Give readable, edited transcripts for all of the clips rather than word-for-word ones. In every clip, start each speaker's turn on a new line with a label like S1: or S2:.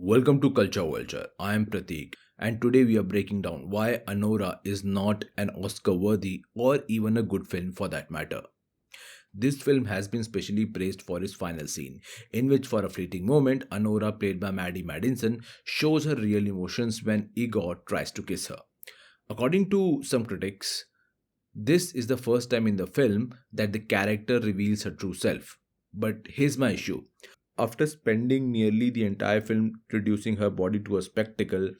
S1: Welcome to Culture Vulture. I am Prateek, and today we are breaking down why Anora is not an Oscar worthy or even a good film for that matter. This film has been specially praised for its final scene, in which, for a fleeting moment, Anora, played by Maddie Madison, shows her real emotions when Igor tries to kiss her. According to some critics, this is the first time in the film that the character reveals her true self. But here's my issue. After spending nearly the entire film reducing her body to a spectacle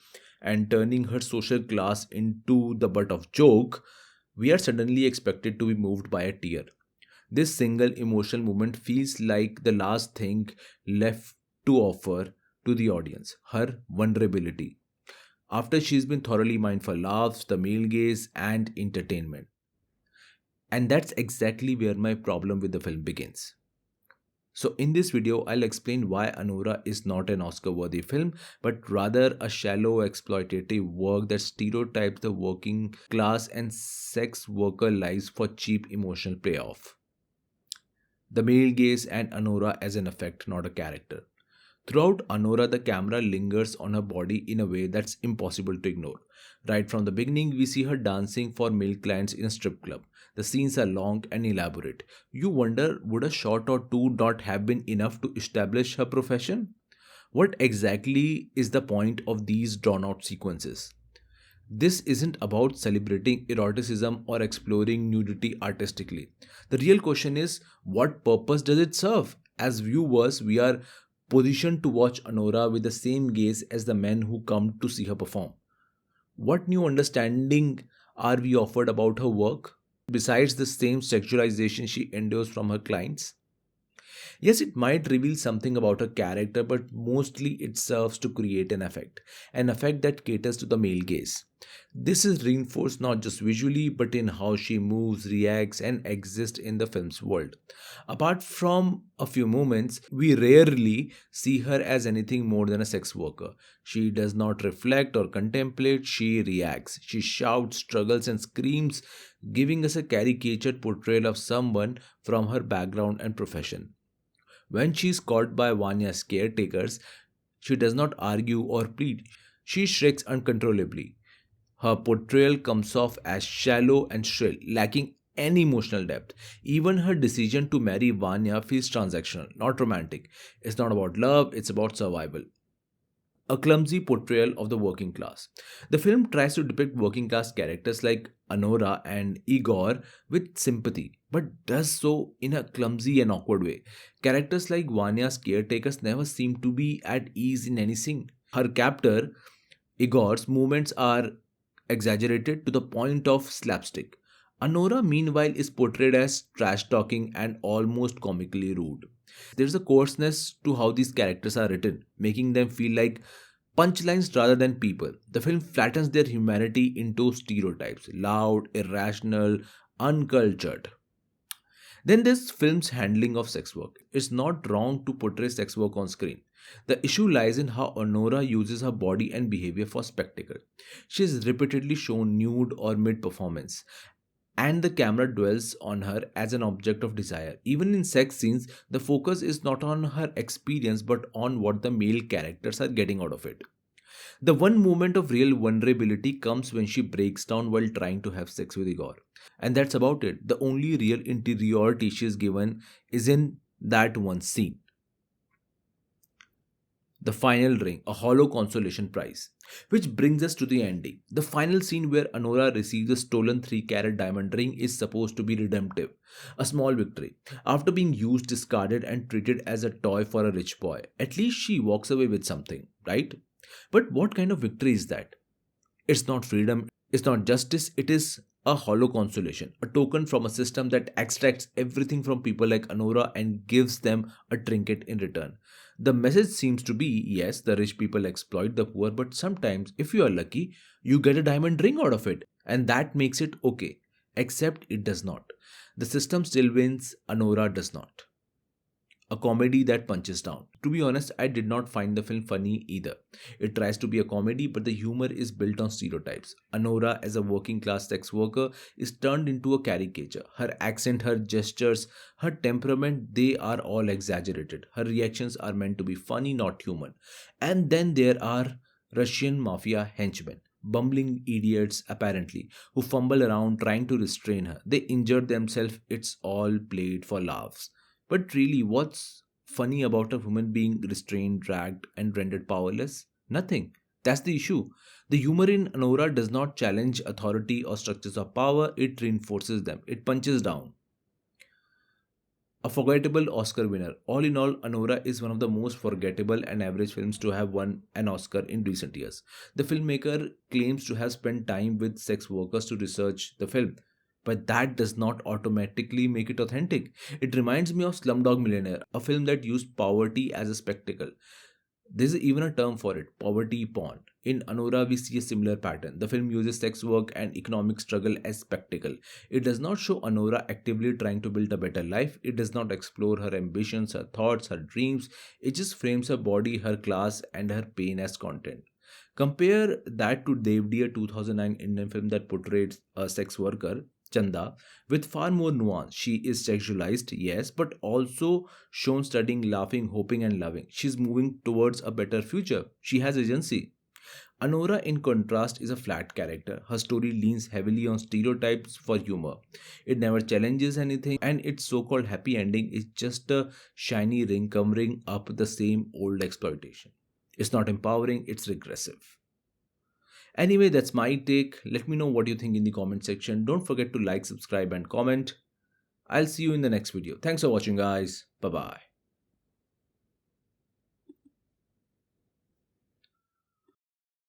S1: and turning her social class into the butt of joke, we are suddenly expected to be moved by a tear. This single emotional moment feels like the last thing left to offer to the audience, her vulnerability. After she's been thoroughly mined for laughs, the male gaze, and entertainment. And that's exactly where my problem with the film begins. So, in this video, I'll explain why Anora is not an Oscar worthy film, but rather a shallow exploitative work that stereotypes the working class and sex worker lives for cheap emotional payoff. The male gaze and Anora as an effect, not a character. Throughout Anora, the camera lingers on her body in a way that's impossible to ignore. Right from the beginning, we see her dancing for male clients in a strip club. The scenes are long and elaborate. You wonder, would a shot or two not have been enough to establish her profession? What exactly is the point of these drawn out sequences? This isn't about celebrating eroticism or exploring nudity artistically. The real question is, what purpose does it serve? As viewers, we are positioned to watch Anora with the same gaze as the men who come to see her perform. What new understanding are we offered about her work, besides the same sexualization she endures from her clients? Yes, it might reveal something about her character, but mostly it serves to create an effect that caters to the male gaze. This is reinforced not just visually, but in how she moves, reacts, and exists in the film's world. Apart from a few moments, we rarely see her as anything more than a sex worker. She does not reflect or contemplate, she reacts. She shouts, struggles, and screams, giving us a caricatured portrayal of someone from her background and profession. When she is caught by Vanya's caretakers, she does not argue or plead. She shrieks uncontrollably. Her portrayal comes off as shallow and shrill, lacking any emotional depth. Even her decision to marry Vanya feels transactional, not romantic. It's not about love, it's about survival. A clumsy portrayal of the working class. The film tries to depict working class characters like Anora and Igor with sympathy, but does so in a clumsy and awkward way. Characters like Vanya's caretakers never seem to be at ease in any scene. Her captor, Igor's movements are exaggerated to the point of slapstick. Anora, meanwhile, is portrayed as trash talking and almost comically rude. There's a coarseness to how these characters are written, making them feel like punchlines rather than people. The film flattens their humanity into stereotypes loud, irrational, uncultured. Then there's film's handling of sex work. It's not wrong to portray sex work on screen. The issue lies in how Honora uses her body and behavior for spectacle. She is repeatedly shown nude or mid performance, and the camera dwells on her as an object of desire. Even in sex scenes, the focus is not on her experience but on what the male characters are getting out of it. The one moment of real vulnerability comes when she breaks down while trying to have sex with Igor. And that's about it. The only real interiority she is given is in that one scene. The final ring, a hollow consolation prize. Which brings us to the ending. The final scene where Anora receives a stolen 3-carat diamond ring is supposed to be redemptive, a small victory. After being used, discarded, and treated as a toy for a rich boy, at least she walks away with something, right? But what kind of victory is that? It's not freedom, it's not justice, it is a hollow consolation, a token from a system that extracts everything from people like Anora and gives them a trinket in return. The message seems to be yes, the rich people exploit the poor, but sometimes, if you are lucky, you get a diamond ring out of it, and that makes it okay. Except it does not. The system still wins, Anora does not. a comedy that punches down. To be honest, I did not find the film funny either. It tries to be a comedy, but the humor is built on stereotypes. Anora, as a working class sex worker, is turned into a caricature. Her accent, her gestures, her temperament, they are all exaggerated. Her reactions are meant to be funny, not human. And then there are Russian mafia henchmen, bumbling idiots apparently, who fumble around trying to restrain her. They injure themselves, it's all played for laughs. But really, what's funny about a woman being restrained, dragged, and rendered powerless? Nothing. That's the issue. The humor in Anora does not challenge authority or structures of power, it reinforces them, it punches down. A forgettable Oscar winner. All in all, Anora is one of the most forgettable and average films to have won an Oscar in recent years. The filmmaker claims to have spent time with sex workers to research the film, but that does not automatically make it authentic. It reminds me of Slumdog Millionaire, a film that used poverty as a spectacle. There's even a term for it, poverty porn. In Anora, we see a similar pattern. The film uses sex work and economic struggle as spectacle. It does not show Anora actively trying to build a better life. It does not explore her ambitions, her thoughts, her dreams. It just frames her body, her class, and her pain as content. Compare that to Devdi, a 2009 Indian film that portrayed a sex worker, Chanda, with far more nuance. She is sexualized, yes, but also shown studying, laughing, hoping, and loving. She's moving towards a better future. She has agency. Anora, in contrast, is a flat character. Her story leans heavily on stereotypes for humor. It never challenges anything, and its so called happy ending is just a shiny ring covering up the same old exploitation. It's not empowering, it's regressive. Anyway, that's my take. Let me know what you think in the comment section. Don't forget to like, subscribe, and comment. I'll see you in the next video. Thanks for watching, guys. Bye bye.